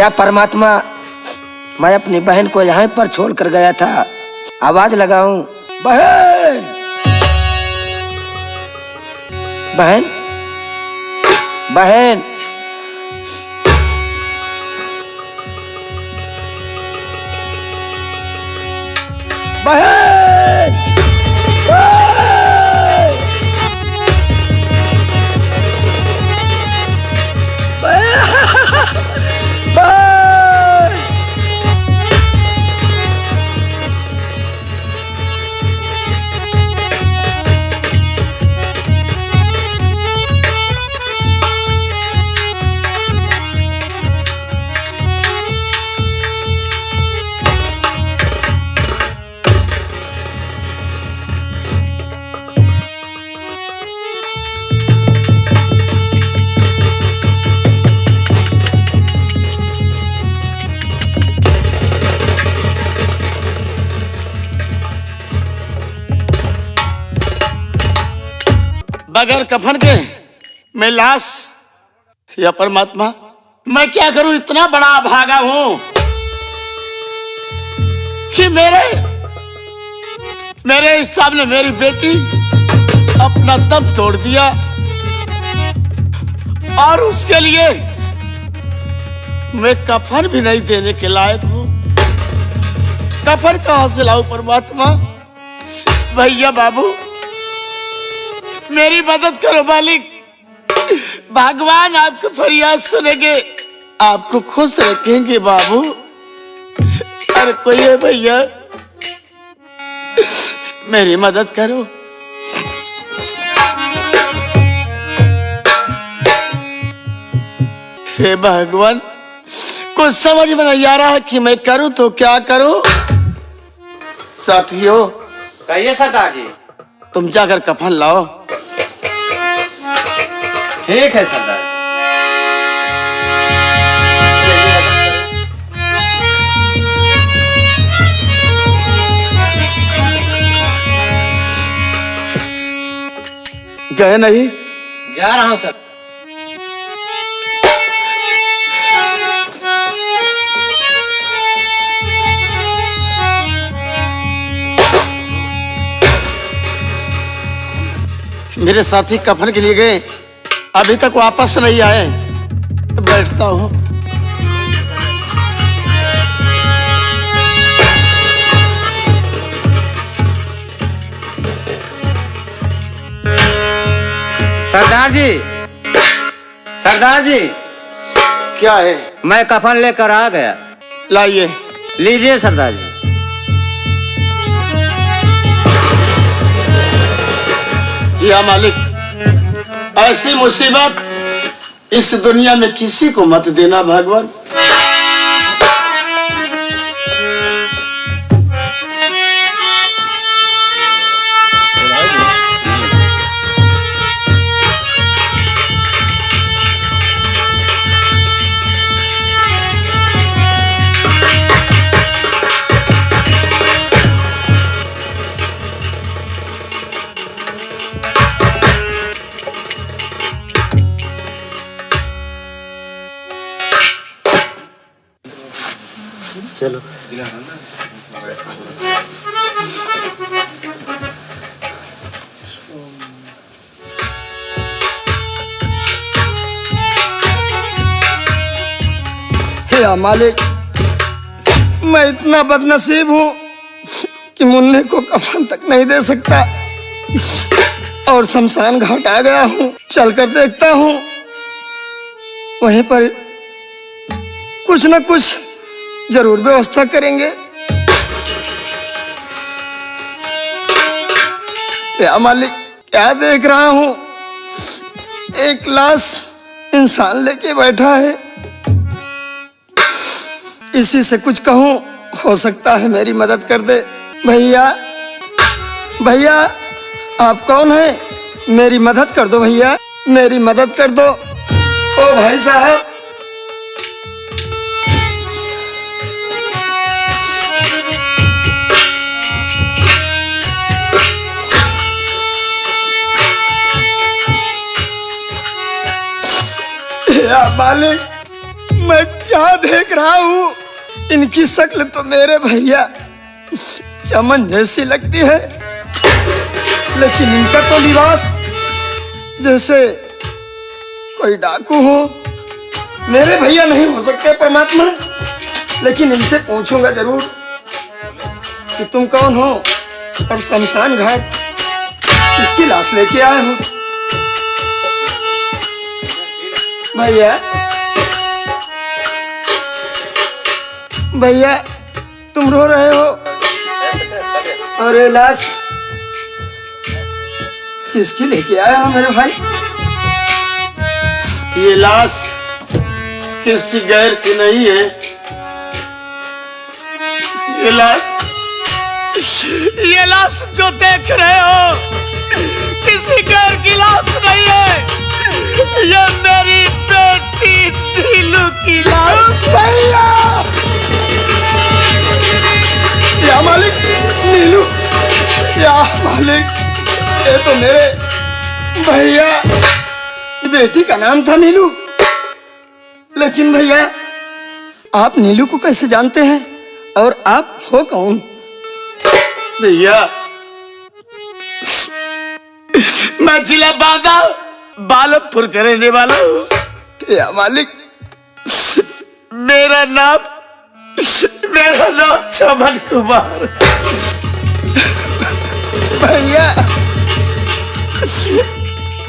या परमात्मा, मैं अपनी बहन को यहाँ पर छोड़कर गया था, आवाज लगाऊं, बहन बहन बहन। बहन बगैर कफन के मैं लाश, या परमात्मा मैं क्या करूं, इतना बड़ा भागा हूं कि मेरे हिसाब ने मेरी बेटी अपना दम तोड़ दिया और उसके लिए मैं कफन भी नहीं देने के लायक हूं। कफन कहां से लाऊं परमात्मा? भैया बाबू मेरी मदद करो मालिक, भगवान आपकी फरियाद सुनेंगे, आपको खुश रखेंगे बाबू। अरे कोई है भैया, मेरी मदद करो। हे भगवान, कुछ समझ में नहीं आ रहा है कि मैं करूं तो क्या करूं। साथियों, कहिए सरदार जी। तुम जाकर कफन लाओ। ठीक है सरदार। गए नहीं? जा रहा हूं सर। मेरे साथी कफन के लिए गए, अभी तक वापस नहीं आए। बैठता हूं। सरदार जी, सरदार जी। क्या है? मैं कफन लेकर आ गया। लाइए। लीजिए सरदार जी। या मालिक, ऐसी मुसीबत इस दुनिया में किसी को मत देना भगवान। चलो। हे मालिक, मैं इतना बदनसीब हूं कि मुन्ने को कफन तक नहीं दे सकता और शमशान घाट आ गया हूं। चलकर देखता हूं, वहीं पर कुछ न कुछ जरूर व्यवस्था करेंगे। या मालिक, क्या देख रहा हूं, एक लाश इंसान लेके बैठा है। इसी से कुछ कहूं, हो सकता है मेरी मदद कर दे। भैया भैया, आप कौन हैं? मेरी मदद कर दो भैया, मेरी मदद कर दो। ओ भाई साहब, या मालिक, मैं क्या देख रहा हूँ, इनकी शक्ल तो मेरे भैया चमन जैसी लगती है, लेकिन इनका तो लिबास जैसे कोई डाकू हो। मेरे भैया नहीं हो सकते परमात्मा, लेकिन इनसे पूछूंगा जरूर कि तुम कौन हो और शमशान घाट किसकी लाश लेके आए हो। भैया भैया तुम रो रहे हो, और ये लाश किसकी लेके आए हो मेरे भाई? ये लाश किसी गैर की नहीं है। ये लाश जो देख रहे हो किसी गैर की लाश नहीं है, ये मेरी बेटी नीलू की लाश। भैया या मालिक, नीलू, या मालिक, ये तो मेरे भैया बेटी का नाम था नीलू। लेकिन भैया आप नीलू को कैसे जानते हैं, और आप हो कौन? भैया मैं जिला बांदा बालमपुर का रहने वाला हूँ। या मालिक, मेरा नाम चमन कुमार। भैया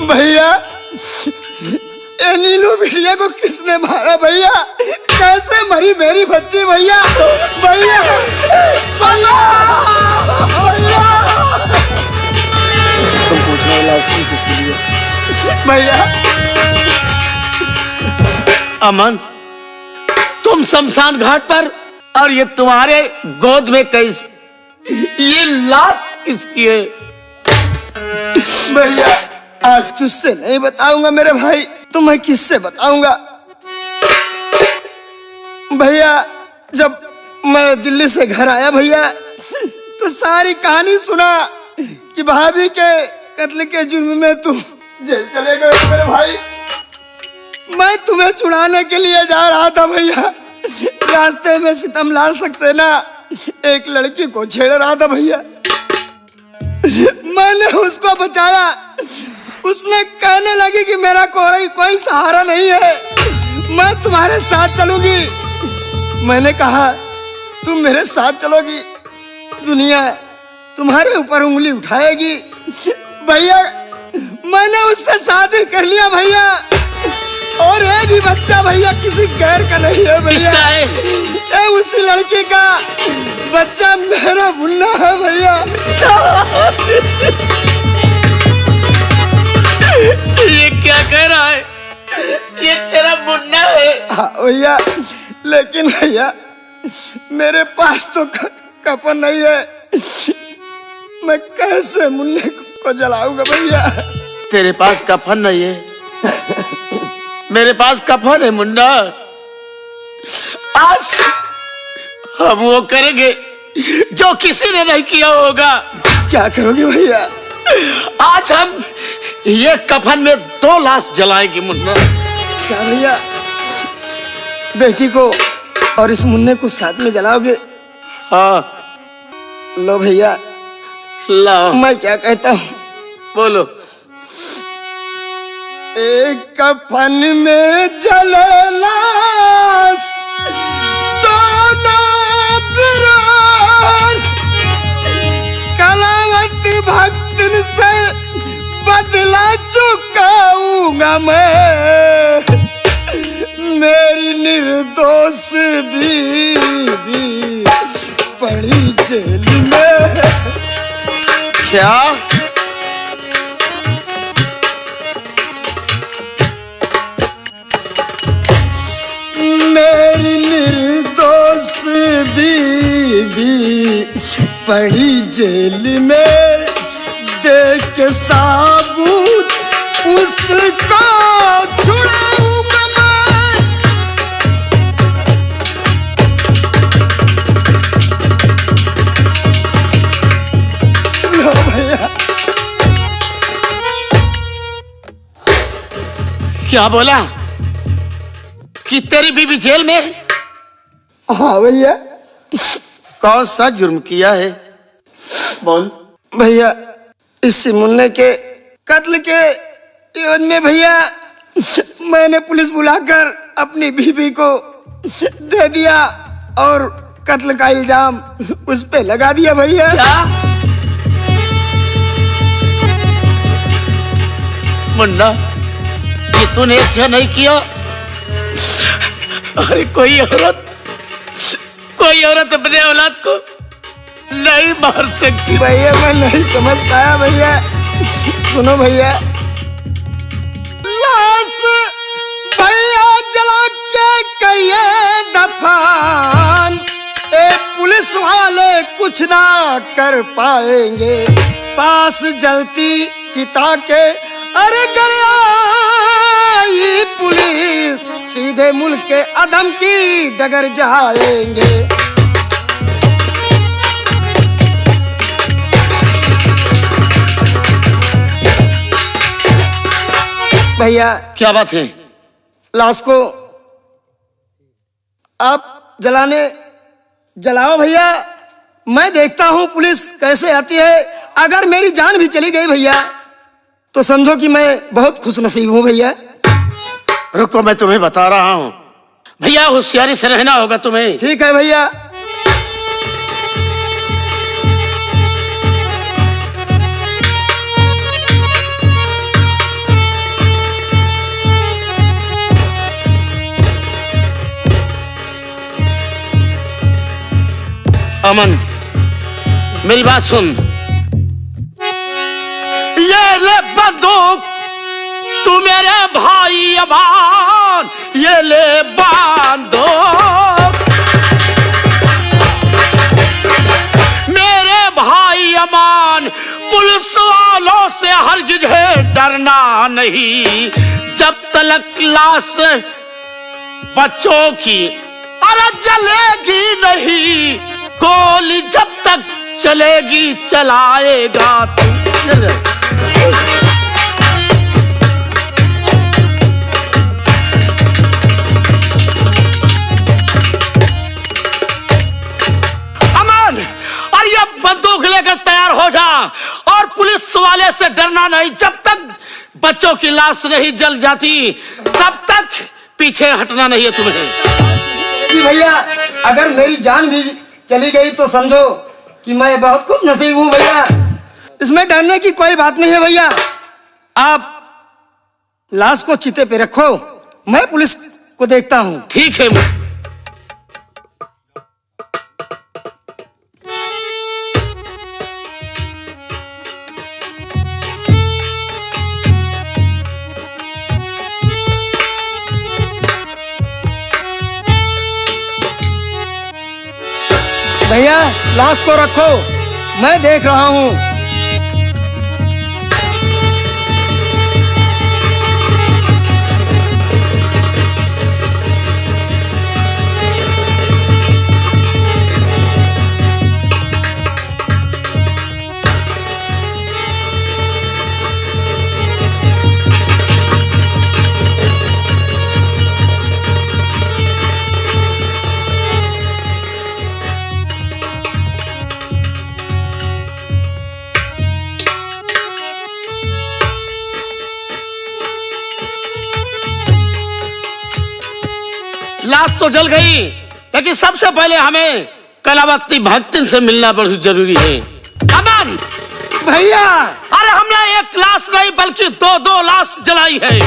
भैया ये नीलू बिटिया को किसने मारा भैया? कैसे मरी मेरी बच्ची भैया? भैया भैया तुम पूछने वाला किसके लिए? भैया अमन, तुम शमशान घाट पर, और ये तुम्हारे गोद में कैसे, ये लाश किसकी है? भैया आज तुझसे नहीं बताऊंगा मेरे भाई, तो मैं किससे बताऊंगा? भैया जब मैं दिल्ली से घर आया भैया, तो सारी कहानी सुना कि भाभी के कत्ल के जुर्म में तुम जेल चले गए मेरे भाई। मैं तुम्हें छुड़ाने के लिए जा रहा था भैया, रास्ते में सितमलाल सक्सेना एक लड़की को छेड़ रहा था भैया। मैंने उसको बचाया, उसने कहने लगी कि मेरा कोई सहारा नहीं है, मैं तुम्हारे साथ चलूंगी। मैंने कहा तुम मेरे साथ चलोगी, दुनिया तुम्हारे ऊपर उंगली उठाएगी। भैया मैंने उससे शादी कर लिया भैया, और ये भी बच्चा भैया किसी गैर का नहीं है भैया। किसका है? ये उसी लड़की का बच्चा मेरा मुन्ना है भैया। ये क्या कह रहा है? ये तेरा मुन्ना है? हाँ भैया, लेकिन भैया मेरे पास तो कफन नहीं है, मैं कैसे मुन्ने को जलाऊंगा भैया? तेरे पास कफन नहीं है? मेरे पास कफन है मुन्ना। आज हम वो करेंगे जो किसी ने नहीं किया होगा। क्या करोगे भैया? आज हम ये कफन में 2 लाश जलाएंगे मुन्ना। क्या भैया, बेटी को और इस मुन्ने को साथ में जलाओगे? हाँ। लो भैया, लाओ। मैं क्या कहता हूँ, बोलो। एक कफन में जले लाश, दोनों पिरार, कलावत भक्तन से बदला चुकाऊंगा मैं, मेरी निर्दोष बीवी पड़ी जेल में। क्या? मेरी निर्दोष बीवी पड़ी जेल में, देख साबुत उसको छुड़ाऊंगा मैं। लो भैया। क्या बोला? कि तेरी बीवी जेल में है? हाँ भैया। कौन सा जुर्म किया है? बोल। भैया इस मुन्ने के कत्ल के एवज में भैया मैंने पुलिस बुलाकर अपनी बीवी को दे दिया और कत्ल का इल्जाम उस पे लगा दिया भैया। क्या? मुन्ना, ये तूने अच्छा नहीं किया। अरे कोई औरत अपने औलाद को नहीं मार सकती। भैया मैं नहीं समझ पाया भैया। सुनो भैया, लाश भैया जला के करिए दफन, ए पुलिस वाले कुछ ना कर पाएंगे। पास जलती चिता के अरे गया पुलिस, सीधे मुल्क के अदम की डगर जाएंगे। भैया क्या बात है? लाश को आप जलाओ भैया। मैं देखता हूँ पुलिस कैसे आती है। अगर मेरी जान भी चली गई भैया तो समझो कि मैं बहुत खुशनसीब हूँ भैया। रुको, मैं तुम्हें बता रहा हूँ। भैया होशियारी से रहना होगा तुम्हें। ठीक है भैया। अमन, मेरी बात सुन। ये ले बंदूक, तू मेरे भाई अमान, ये ले बंदूक। मेरे भाई अमान, पुलिस वालों से हरगिज डरना नहीं। जब तक लाश बच्चों की अरे जलेगी नहीं, गोली जब तक चलेगी चलाएगा तू। अमन, और ये बंदूक लेकर तैयार हो जा और पुलिस वाले से डरना नहीं। जब तक बच्चों की लाश नहीं जल जाती तब तक पीछे हटना नहीं है तुम्हें। भैया अगर मेरी जान भी चली गई तो समझो कि मैं बहुत खुश नसीब हूँ भैया। इसमें डरने की कोई बात नहीं है भैया। आप लाश को चिते पे रखो, मैं पुलिस को देखता हूँ। ठीक है। भैया लाश को रखो, मैं देख रहा हूँ। लाश तो जल गई, लेकिन सबसे पहले हमें कलावती भक्तिन से मिलना बहुत जरूरी है। अमन भैया, अरे हमने एक लाश नहीं बल्कि दो लाश जलाई है।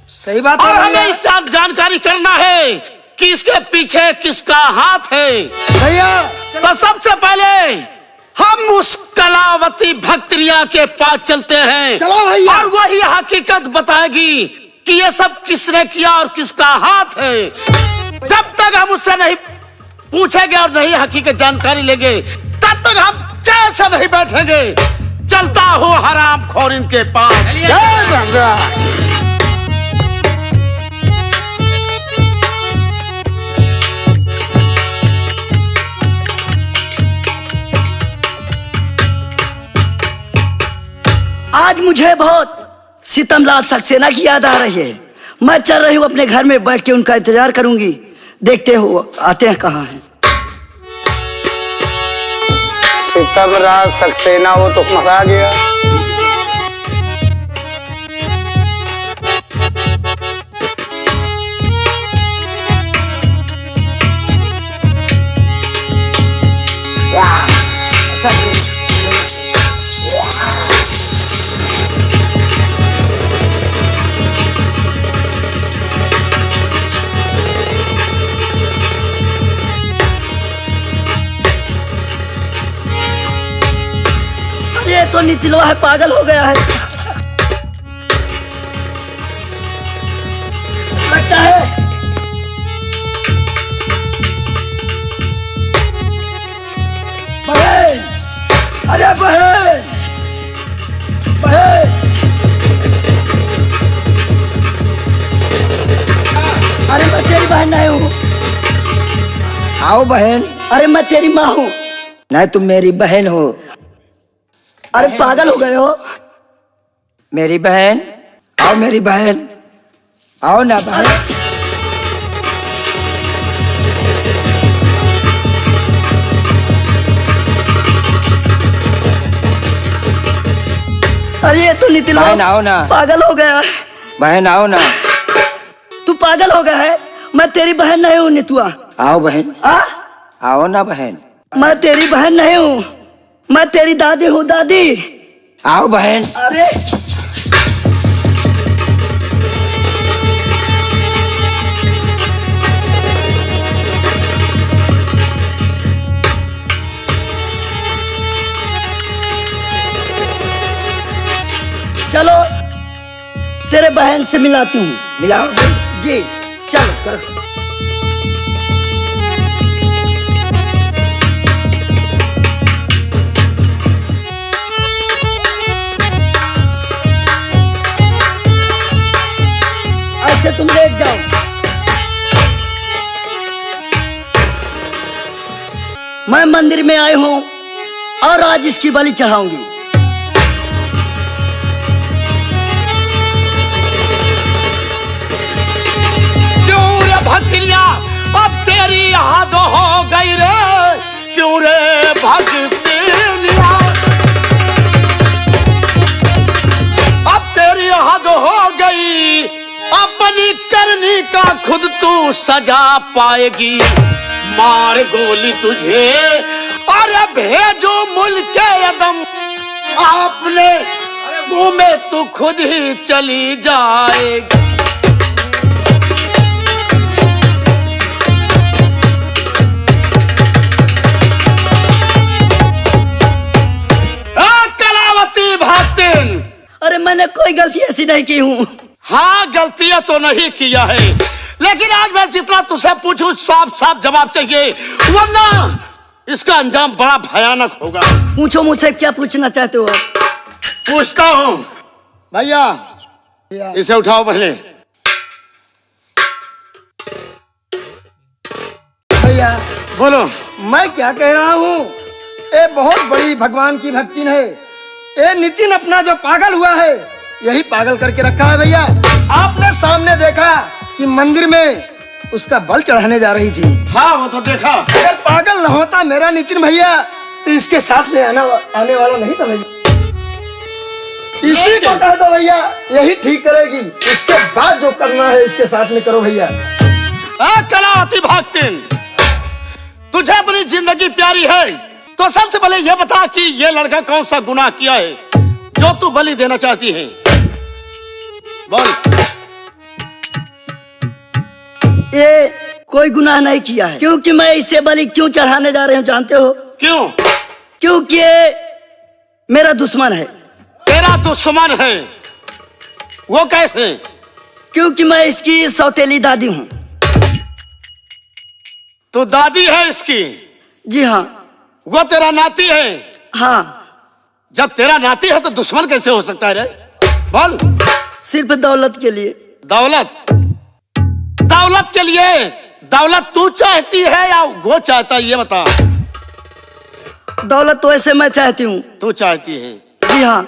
सही बात है और भैया। हमें इससे जानकारी करना है कि इसके पीछे किसका हाथ है। भैया तो सबसे पहले हम उस कलावती भक्तिया के पास चलते हैं। चलो भैया। और वही हकीकत बताएगी कि ये सब किसने किया और किसका हाथ है। जब तक हम उससे नहीं पूछेंगे और नहीं हकीकत जानकारी लेंगे तब तक हम चैन से नहीं बैठेंगे। चलता हूँ हराम खोर इनके पास। जय गंगा। आज मुझे बहुत सितमलाल सक्सेना की याद आ रही है। मैं चल रही हूँ अपने घर में, बैठ के उनका इंतजार करूंगी। देखते हो आते हैं कहाँ हैं। सितमराज सक्सेना वो तो मरा गया। ये तो नितिलवा है, पागल हो गया है लगता है। बहन, अरे बहन, बहन, अरे मैं तेरी बहन नहीं हूँ। आओ बहन। अरे मैं तेरी माँ हूँ। नहीं, तुम मेरी बहन हो। अरे पागल हो गए हो। मेरी बहन, आओ मेरी बहन, आओ ना बहन। अरे ये तो नितिन बहन आओ ना। पागल हो गया। बहन आओ ना। तू पागल हो गया है। मैं तेरी बहन नहीं हूँ नितुआ। आओ बहन, आओ ना बहन। मैं तेरी बहन नहीं हूँ, मैं तेरी दादी हूँ। दादी आओ बहन। अरे चलो तेरे बहन से मिलाती हूँ। मिलाओ जी चलो चलो। ऐसे तुम लेट जाओ। मैं मंदिर में आई हूँ और आज इसकी बलि चढ़ाऊंगी। भक्तिया अब तेरी याद हो गई रे, क्यों रे भक्तिया अब तेरी याद हो गई। अपनी करनी का खुद तू सजा पाएगी। मार गोली तुझे अरे भेजो मुल्क अदम, आपने मुंह में तू खुद ही चली जाएगी। अरे मैंने कोई गलती ऐसी नहीं की हूँ। हाँ गलतियां तो नहीं किया है, लेकिन आज मैं जितना तुझसे पूछूं साफ साफ जवाब चाहिए, वरना इसका अंजाम बड़ा भयानक होगा। पूछो मुझसे क्या पूछना चाहते हो आप? पूछता हूँ। भैया इसे उठाओ पहले। भैया बोलो। मैं क्या कह रहा हूँ, ये बहुत बड़ी भगवान की भक्ति है। ये नितिन अपना जो पागल हुआ है यही पागल करके रखा है। भैया आपने सामने देखा कि मंदिर में उसका बल चढ़ाने जा रही थी। हाँ वो तो देखा। अगर पागल न होता मेरा नितिन भैया तो इसके साथ ले आने वाला नहीं था भैया। इसी को कह दो भैया, यही ठीक करेगी। इसके बाद जो करना है इसके साथ में करो भैया। कलावती भक्तिन, तुझे अपनी जिंदगी प्यारी है तो सबसे पहले यह बता कि ये लड़का कौन सा गुनाह किया है जो तू बलि देना चाहती है। बोल। ये कोई गुनाह नहीं किया है। क्योंकि मैं इसे बलि क्यों चढ़ाने जा रही हूँ जानते हो? क्यों? क्योंकि ये मेरा दुश्मन है। तेरा दुश्मन है? वो कैसे? क्योंकि मैं इसकी सौतेली दादी हूँ। तू दादी है इसकी? जी हाँ। वो तेरा नाती है? हाँ। जब तेरा नाती है तो दुश्मन कैसे हो सकता है रे? बोल। सिर्फ दौलत के लिए। दौलत? दौलत के लिए? दौलत तू चाहती है या वो चाहता है ये बता। दौलत तो ऐसे मैं चाहती हूँ। तू चाहती है? जी हाँ।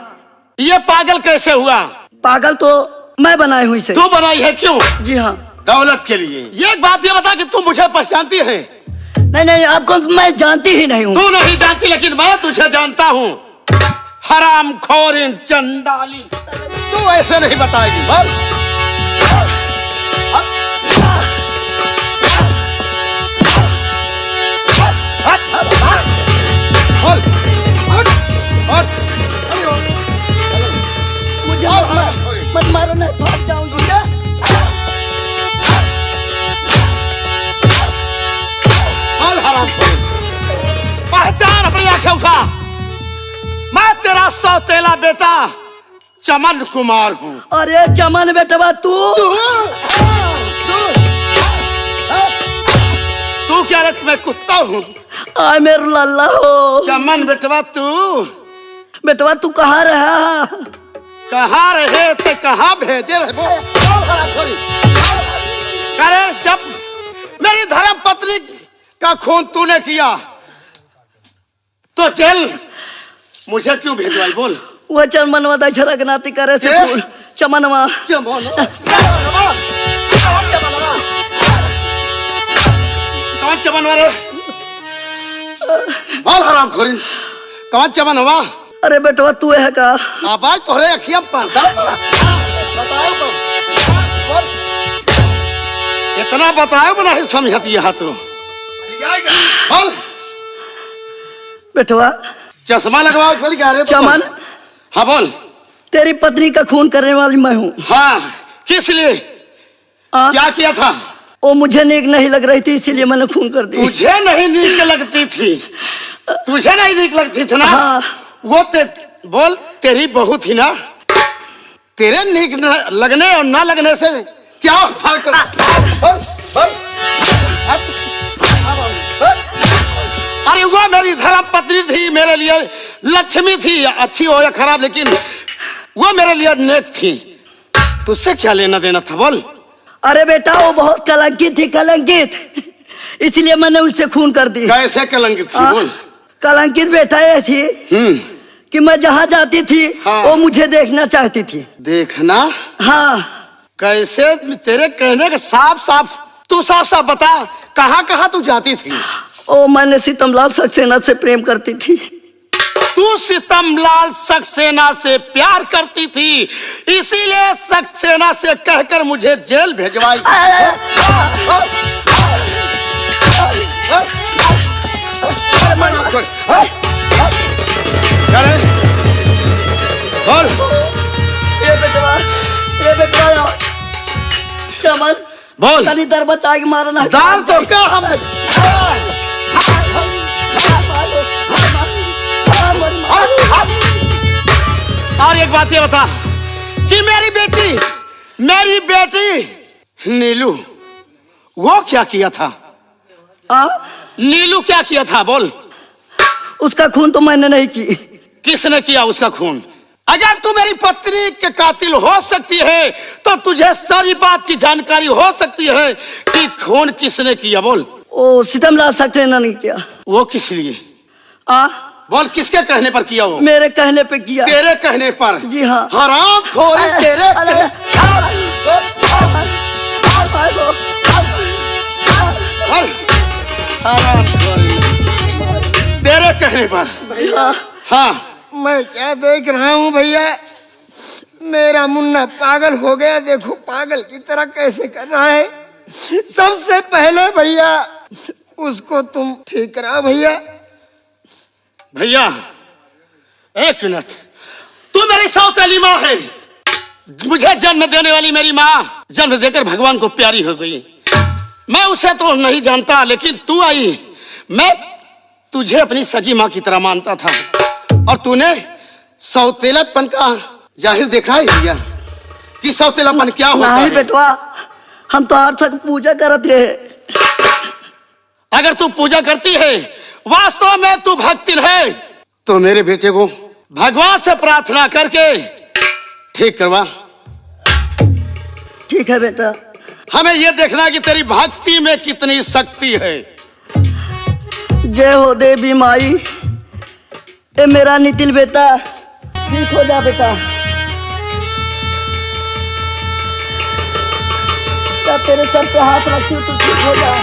ये पागल कैसे हुआ? पागल तो मैं बनाई हुई इसे। तू बनाई है क्यों? जी हाँ। दौलत के लिए। ये एक बात ये बता कि तू मुझे पहचानती है? नहीं नहीं, आपको मैं जानती ही नहीं हूँ। तू नहीं जानती लेकिन मैं तुझे जानता हूँ। हराम खोरिन चंडाली, तू ऐसे नहीं बताएगी। बोल मुझे मत मारो, मैं भाग जाऊंगी। पहचान, अपनी आंखें उठा। मैं तेरा सौतेला बेटा चमन कुमार हूँ। अरे चमन बेटवा तू क्या रे? मैं कुत्ता हूँ? आय मेरे लल्ला हो। चमन बेटवा तू तू कहाँ रहा? कहाँ रहे ते कहाँ भेजे रहे? अरे जब मेरी धर्म पत्नी का खून तूने किया तो चल मुझे क्यों भेजवाई? बोल। वो चमनवा दक्षरा के नाती करे से फूल चमनवा। कौन चमनवा रे? बोल हराम खोरी, कौन चमनवा? अरे बेटवा तू है का? आवाज तोहरे अखियां पर इतना बताओ बना ही समझती है तू। बोल बेटवा। चश्मा लगवाओ बोल क्या रे? चमन। हाँ बोल। तेरी पत्नी का खून करने वाली मैं हूँ। हाँ, किस लिए? क्या किया था? वो मुझे नीक नहीं लग रही थी इसीलिए मैंने खून कर दी। तुझे नहीं नीक लगती थी? तुझे नहीं नीक लगती थी ना? हाँ। वो बोल तेरी बहू थी ना? तेरे नीक लगने और ना लगने से क्या फर्क? अरे वो मेरी धर्म पत्नी थी, मेरे लिए लक्ष्मी थी, अच्छी हो या खराब, लेकिन वो मेरे लिए नेक थी। तुझसे क्या लेना देना था? बोल। अरे बेटा वो बहुत कलंकित थी, कलंकित, इसलिए मैंने उससे खून कर दी। कैसे कलंकित थी? बोल। कलंकित बेटा ये थी कि मैं जहाँ जाती थी वो मुझे देखना चाहती थी। देखना? हाँ। कैसे? तेरे कहने के साफ साफ तू साफ साफ बता, कहाँ कहाँ तू जाती थी? ओ मैंने सीतमलाल सक्सेना से प्रेम करती थी। तू सीतमलाल सक्सेना से प्यार करती थी, इसीलिए सक्सेना से कहकर मुझे जेल भेजवाई। बोल। ये बेटवा चमन बोल। तनी दर बचा के मारना। दाल तो क्या हम और एक बात ये बता कि मेरी बेटी नीलू वो क्या किया था? नीलू क्या किया था? बोल। उसका खून तो मैंने नहीं की। किसने किया उसका खून? अगर तू मेरी पत्नी के कातिल हो सकती है तो तुझे सारी बात की जानकारी हो सकती है कि खून किसने किया। बोल। ओ सीतमलाल सक्सेना ने किया। वो किस लिए? बोल, किसके कहने पर किया? वो मेरे कहने पे किया। तेरे कहने पर? जी हाँ। हराम खोरी तेरे तेरे कहने पर? भैया। हाँ। मैं क्या देख रहा हूँ भैया, मेरा मुन्ना पागल हो गया। देखो पागल की तरह कैसे कर रहा है। सबसे पहले भैया उसको तुम ठीक करा। भैया एक मिनट, तू मेरी सौतेली माँ है। मुझे जन्म देने वाली मेरी माँ जन्म देकर भगवान को प्यारी हो गई। मैं उसे तो नहीं जानता, लेकिन तू आई, मैं तुझे अपनी सगी माँ की तरह मानता था और तूने सौतेलापन का जाहिर देखा है भैया कि सौतेलापन क्या होता है। नहीं बेटवा, हम तो हर तक पूजा करते रहे। अगर तू पूजा करती है, वास्तव में तू भक्ति है, तो मेरे बेटे को भगवान से प्रार्थना करके ठीक करवा। ठीक है बेटा। हमें यह देखना है कि तेरी भक्ति में कितनी शक्ति है। जय हो देवी माई। ए मेरा नितिल बेटा ठीक हो जा बेटा। बेटा तेरे सर पे हाथ रखती हूँ, तू ठीक हो जा।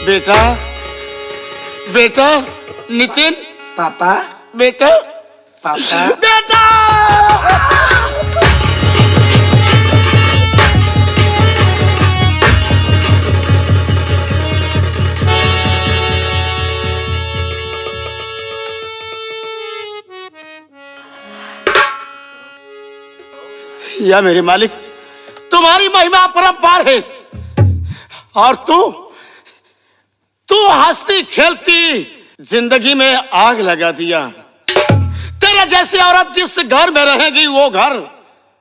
बेटा, बेटा नितिन, पापा बेटा, पापा बेटा। या मेरे मालिक, तुम्हारी महिमा परंपार है और तू हंसती खेलती जिंदगी में आग लगा दिया। तेरे जैसी औरत जिस घर में रहेगी वो घर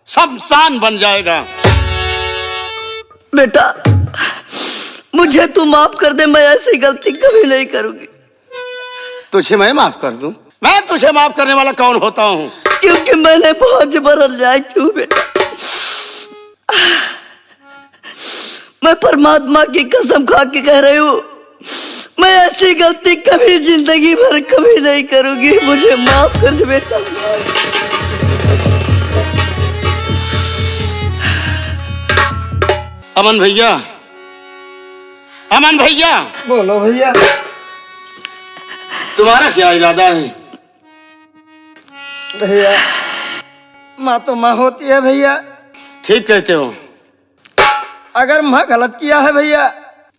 शमशान बन जाएगा। बेटा मुझे तू माफ कर दे, मैं ऐसी गलती कभी नहीं करूंगी। तुझे मैं माफ कर दूं? मैं तुझे माफ करने वाला कौन होता हूँ? क्योंकि मैंने बहुत बड़ा अन्याय क्यों बेटा। मैं परमात्मा की कसम खा के कह रही हूँ, मैं ऐसी गलती कभी जिंदगी भर कभी नहीं करूंगी। मुझे माफ कर दे बेटा। अमन भैया, अमन भैया, बोलो भैया। तुम्हारा क्या इरादा है? भैया माँ तो माँ होती है भैया। ठीक कहते हो। अगर माँ गलत किया है भैया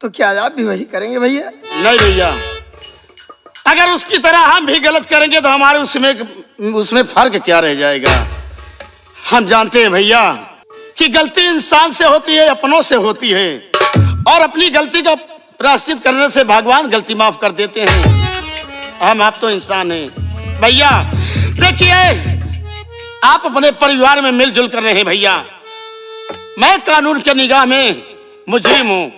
तो क्या आप भी वही करेंगे भैया? नहीं भैया, अगर उसकी तरह हम भी गलत करेंगे तो हमारे उसमें फर्क क्या रह जाएगा? हम जानते हैं भैया कि गलती इंसान से होती है, अपनों से होती है, और अपनी गलती का प्रायश्चित करने से भगवान गलती माफ कर देते हैं। आप तो इंसान हैं भैया। देखिए, आप अपने परिवार में मिलजुल कर रहे हैं भैया। मैं कानून के निगाह में मुजरिम हूँ,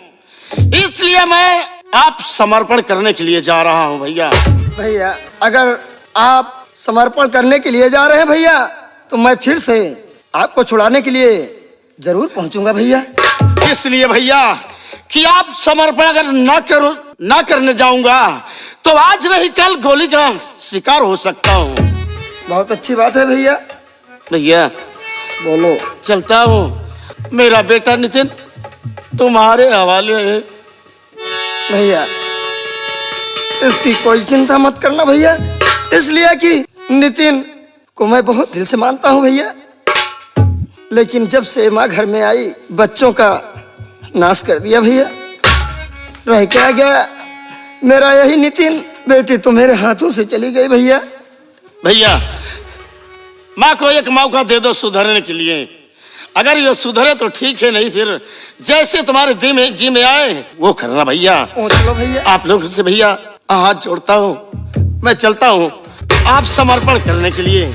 इसलिए मैं आप समर्पण करने के लिए जा रहा हूँ भैया। भैया अगर आप समर्पण करने के लिए जा रहे हैं भैया तो मैं फिर से आपको छुड़ाने के लिए जरूर पहुंचूंगा भैया। इसलिए भैया कि आप समर्पण अगर ना करने जाऊंगा तो आज नहीं कल गोली का शिकार हो सकता हूँ। बहुत अच्छी बात है भैया। भैया बोलो। चलता हूँ। मेरा बेटा नितिन तुम्हारे हवाले है। भैया इसकी कोई चिंता मत करना भैया, इसलिए कि नितिन को मैं बहुत दिल से मानता हूँ भैया। लेकिन जब से माँ घर में आई बच्चों का नाश कर दिया भैया। रह क्या गया मेरा यही नितिन। बेटी तो मेरे हाथों से चली गई भैया। भैया माँ को एक मौका दे दो सुधरने के लिए। अगर ये सुधरे तो ठीक है, नहीं फिर जैसे तुम्हारे जी में आए वो करना भैया। चलो भैया। आप लोग से भैया हाथ जोड़ता हूँ, मैं चलता हूँ आप समर्पण करने के लिए।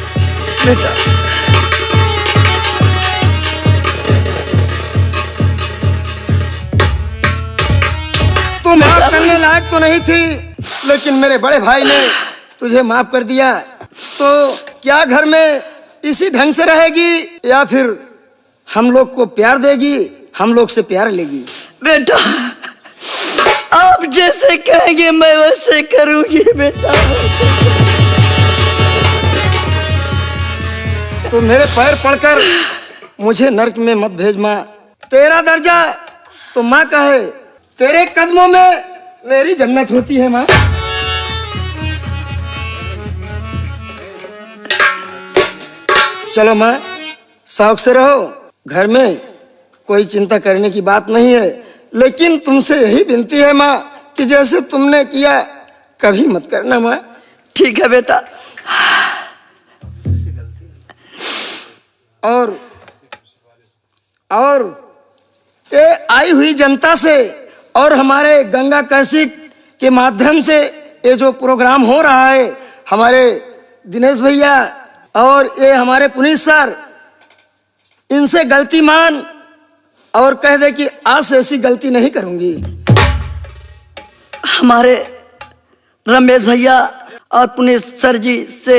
बेटा तू माफ करने लायक तो नहीं थी, लेकिन मेरे बड़े भाई ने तुझे माफ कर दिया, तो क्या घर में इसी ढंग से रहेगी या फिर हम लोग को प्यार देगी, हम लोग से प्यार लेगी? बेटा आप जैसे कहेंगे मैं वैसे करूंगी बेटा। तो मेरे पैर पड़कर मुझे नरक में मत भेज माँ। तेरा दर्जा तो माँ का है, तेरे कदमों में मेरी जन्नत होती है माँ। चलो माँ शौक से रहो, घर में कोई चिंता करने की बात नहीं है। लेकिन तुमसे यही विनती है माँ कि जैसे तुमने किया कभी मत करना माँ। ठीक है बेटा। और ये आई हुई जनता से और हमारे गंगा कैसेट के माध्यम से ये जो प्रोग्राम हो रहा है, हमारे दिनेश भैया और ये हमारे पुनीत सर, इनसे गलती मान और कह दे कि आज से ऐसी गलती नहीं करूंगी। हमारे रमेश भैया और पुनीत सर जी से,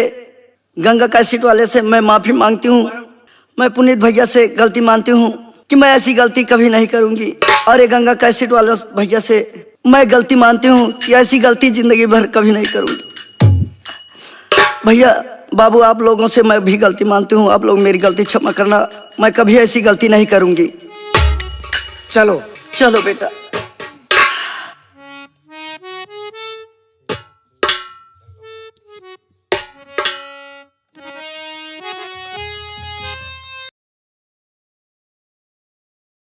गंगा कैसेट वाले से मैं माफी मांगती हूँ। मैं पुनीत भैया से गलती मानती हूँ कि मैं ऐसी गलती कभी नहीं करूंगी, और ये गंगा कैसेट वाले भैया से मैं गलती मानती हूँ कि ऐसी गलती जिंदगी भर कभी नहीं करूंगी। भैया बाबू, आप लोगों से मैं भी गलती मानती हूँ, आप लोग मेरी गलती क्षमा करना, मैं कभी ऐसी गलती नहीं करूंगी। चलो चलो बेटा।